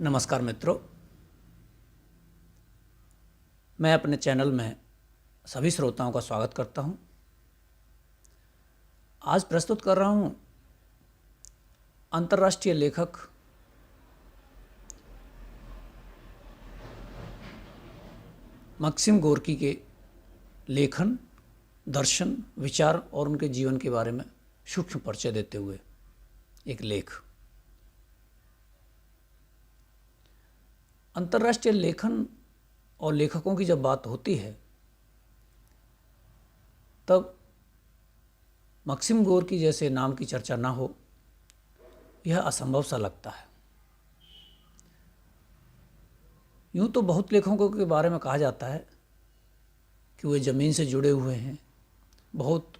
नमस्कार मित्रों, मैं अपने चैनल में सभी श्रोताओं का स्वागत करता हूं। आज प्रस्तुत कर रहा हूं अंतर्राष्ट्रीय लेखक मैक्सिम गोर्की के लेखन, दर्शन, विचार और उनके जीवन के बारे में सूक्ष्म परिचय देते हुए एक लेख। अंतर्राष्ट्रीय लेखन और लेखकों की जब बात होती है तब मैक्सिम गोर्की जैसे नाम की चर्चा ना हो यह असंभव सा लगता है। यूँ तो बहुत लेखकों के बारे में कहा जाता है कि वे ज़मीन से जुड़े हुए हैं, बहुत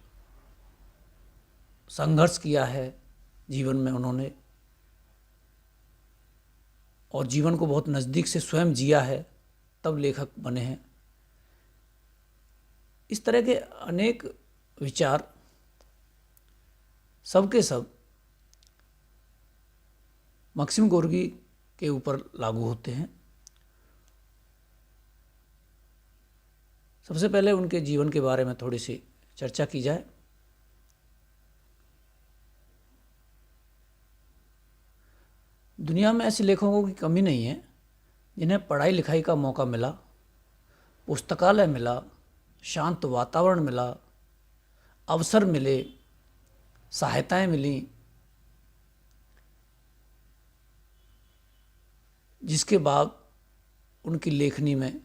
संघर्ष किया है जीवन में उन्होंने, और जीवन को बहुत नज़दीक से स्वयं जिया है, तब लेखक बने हैं। इस तरह के अनेक विचार सबके सब मैक्सिम गोर्की के ऊपर लागू होते हैं। सबसे पहले उनके जीवन के बारे में थोड़ी सी चर्चा की जाए। दुनिया में ऐसे लेखकों की कमी नहीं है जिन्हें पढ़ाई लिखाई का मौका मिला, पुस्तकालय मिला, शांत वातावरण मिला, अवसर मिले, सहायताएं मिली, जिसके बाद उनकी लेखनी में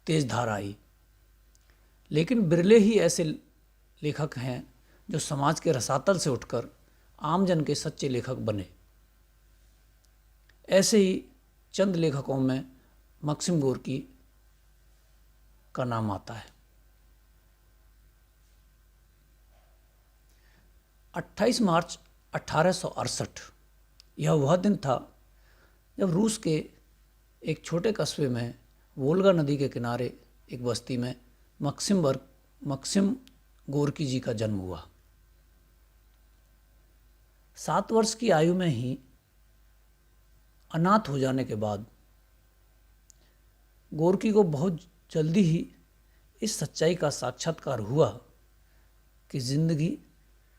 तेज धार आई। लेकिन बिरले ही ऐसे लेखक हैं जो समाज के रसातल से उठकर आमजन के सच्चे लेखक बने। ऐसे ही चंद लेखकों में मैक्सिम गोर्की का नाम आता है। 28 मार्च 1868 यह वह दिन था जब रूस के एक छोटे कस्बे में वोल्गा नदी के किनारे एक बस्ती में मैक्सिम गोर्की जी का जन्म हुआ। 7 वर्ष की आयु में ही अनाथ हो जाने के बाद गोर्की को बहुत जल्दी ही इस सच्चाई का साक्षात्कार हुआ कि जिंदगी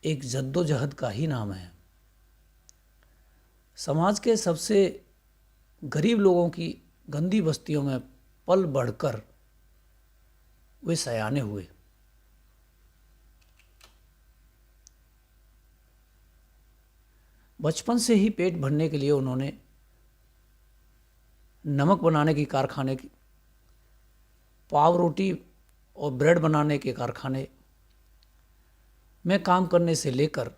एक जद्दोजहद का ही नाम है। समाज के सबसे गरीब लोगों की गंदी बस्तियों में पल बढ़कर वे सयाने हुए। बचपन से ही पेट भरने के लिए उन्होंने नमक बनाने की कारखाने की, पाव रोटी और ब्रेड बनाने के कारखाने में काम करने से लेकर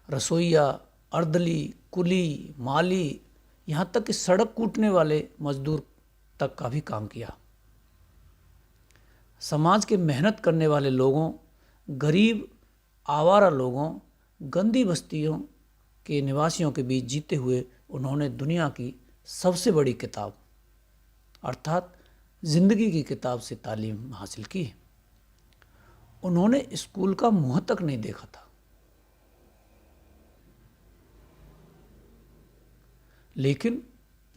रसोईया, अर्दली, कुली, माली, यहाँ तक कि सड़क कूटने वाले मजदूर तक का भी काम किया। समाज के मेहनत करने वाले लोगों, गरीब आवारा लोगों, गंदी बस्तियों के निवासियों के बीच जीते हुए उन्होंने दुनिया की सबसे बड़ी किताब अर्थात जिंदगी की किताब से तालीम हासिल की। उन्होंने स्कूल का मुंह तक नहीं देखा था, लेकिन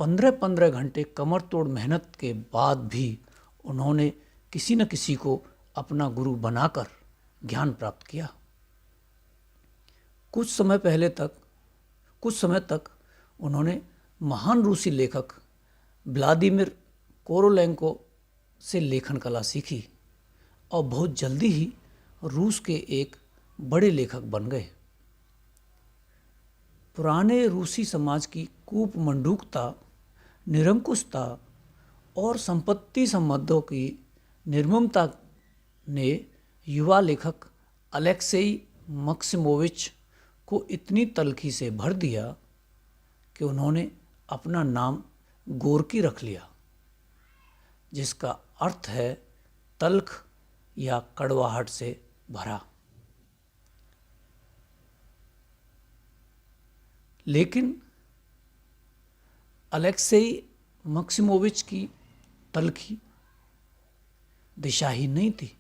15-15 घंटे कमर तोड़ मेहनत के बाद भी उन्होंने किसी न किसी को अपना गुरु बनाकर ज्ञान प्राप्त किया। कुछ समय तक उन्होंने महान रूसी लेखक व्लादिमीर कोरोलेंको से लेखन कला सीखी और बहुत जल्दी ही रूस के एक बड़े लेखक बन गए। पुराने रूसी समाज की कूपमंडूकता, निरंकुशता और संपत्ति संबंधों की निर्ममता ने युवा लेखक अलेक्सेई मक्सिमोविच को इतनी तल्खी से भर दिया कि उन्होंने अपना नाम गोर्की रख लिया, जिसका अर्थ है तल्ख या कड़वाहट से भरा। लेकिन अलेक्सेई मक्सिमोविच की तल्खी दिशाहीन नहीं थी।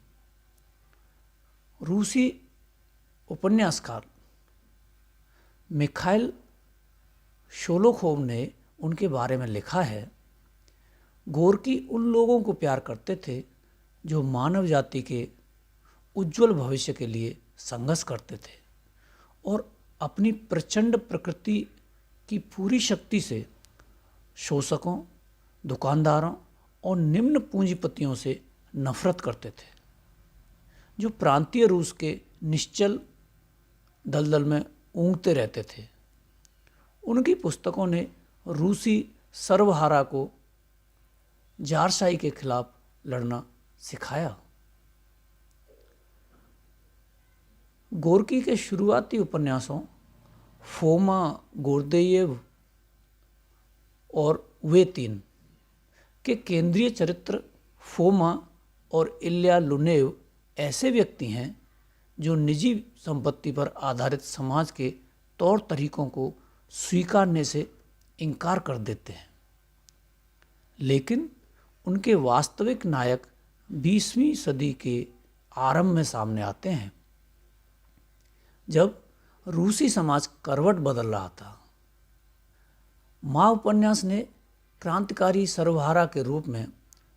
रूसी उपन्यासकार मिखाइल शोलोखोव ने उनके बारे में लिखा है, गोरकी उन लोगों को प्यार करते थे जो मानव जाति के उज्जवल भविष्य के लिए संघर्ष करते थे और अपनी प्रचंड प्रकृति की पूरी शक्ति से शोषकों, दुकानदारों और निम्न पूंजीपतियों से नफरत करते थे, जो प्रांतीय रूस के निश्चल दलदल में ऊँघते रहते थे। उनकी पुस्तकों ने रूसी सर्वहारा को जारशाही के खिलाफ लड़ना सिखाया। गोरकी के शुरुआती उपन्यासों फोमा गोर्देयेव और वे तीन के केंद्रीय चरित्र फोमा और इल्या लुनेव ऐसे व्यक्ति हैं जो निजी संपत्ति पर आधारित समाज के तौर तरीकों को स्वीकारने से इनकार कर देते हैं, लेकिन उनके वास्तविक नायक 20वीं सदी के आरंभ में सामने आते हैं, जब रूसी समाज करवट बदल रहा था। माँ उपन्यास ने क्रांतिकारी सर्वहारा के रूप में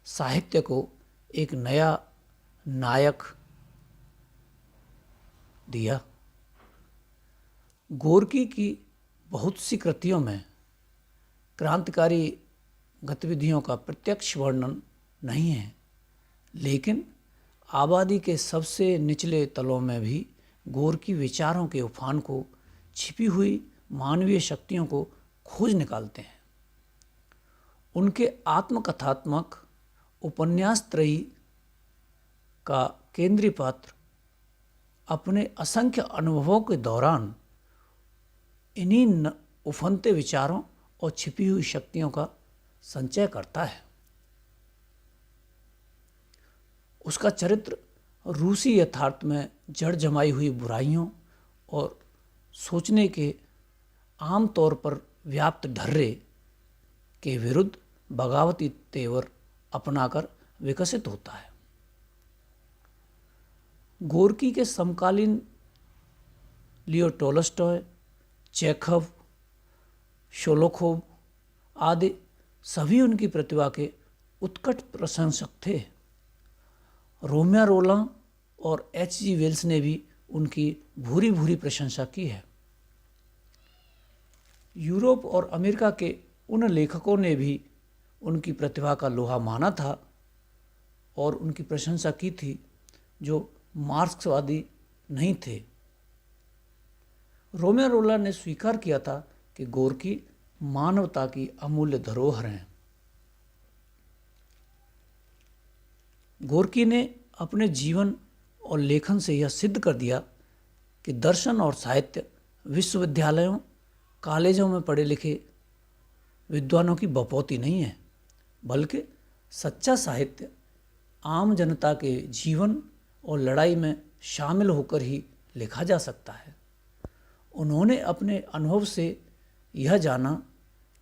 साहित्य को एक नया नायक दिया। गोरकी की बहुत सी कृतियों में क्रांतिकारी गतिविधियों का प्रत्यक्ष वर्णन नहीं है, लेकिन आबादी के सबसे निचले तलों में भी गोरकी विचारों के उफान को, छिपी हुई मानवीय शक्तियों को खोज निकालते हैं। उनके आत्मकथात्मक उपन्यास त्रयी का केंद्रीय पात्र अपने असंख्य अनुभवों के दौरान इन्हीं उफनते विचारों और छिपी हुई शक्तियों का संचय करता है। उसका चरित्र रूसी यथार्थ में जड़ जमाई हुई बुराइयों और सोचने के आम तौर पर व्याप्त ढर्रे के विरुद्ध बगावती तेवर अपनाकर विकसित होता है। गोरकी के समकालीन लियो टोल्स्टॉय, चेखव, शोलोखोव आदि सभी उनकी प्रतिभा के उत्कट प्रशंसक थे। रोमियो रोलां और H.G. वेल्स ने भी उनकी भूरी भूरी प्रशंसा की है। यूरोप और अमेरिका के उन लेखकों ने भी उनकी प्रतिभा का लोहा माना था और उनकी प्रशंसा की थी जो मार्क्सवादी नहीं थे। रोमियो रोलां ने स्वीकार किया था कि गोरकी मानवता की अमूल्य धरोहर हैं। गोरकी ने अपने जीवन और लेखन से यह सिद्ध कर दिया कि दर्शन और साहित्य विश्वविद्यालयों, कॉलेजों में पढ़े लिखे विद्वानों की बपौती नहीं है, बल्कि सच्चा साहित्य आम जनता के जीवन और लड़ाई में शामिल होकर ही लिखा जा सकता है। उन्होंने अपने अनुभव से यह जाना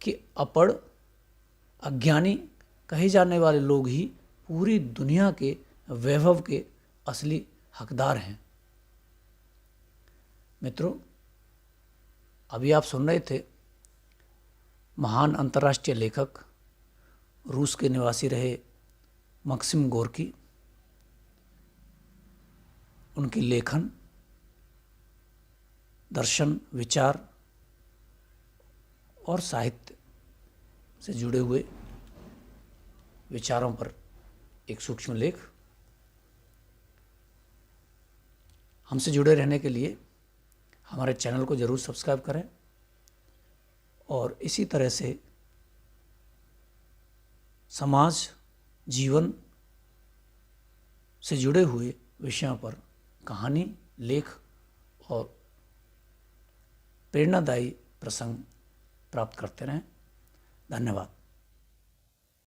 कि अपढ़, अज्ञानी कहे जाने वाले लोग ही पूरी दुनिया के वैभव के असली हकदार हैं। मित्रों, अभी आप सुन रहे थे महान अंतर्राष्ट्रीय लेखक, रूस के निवासी रहे मक्सिम गोरकी। उनकी लेखन, दर्शन, विचार और साहित्य से जुड़े हुए विचारों पर एक सूक्ष्म लेख। हमसे जुड़े रहने के लिए हमारे चैनल को ज़रूर सब्सक्राइब करें और इसी तरह से समाज, जीवन से जुड़े हुए विषयों पर कहानी, लेख और प्रेरणादायी प्रसंग प्राप्त करते रहें। धन्यवाद।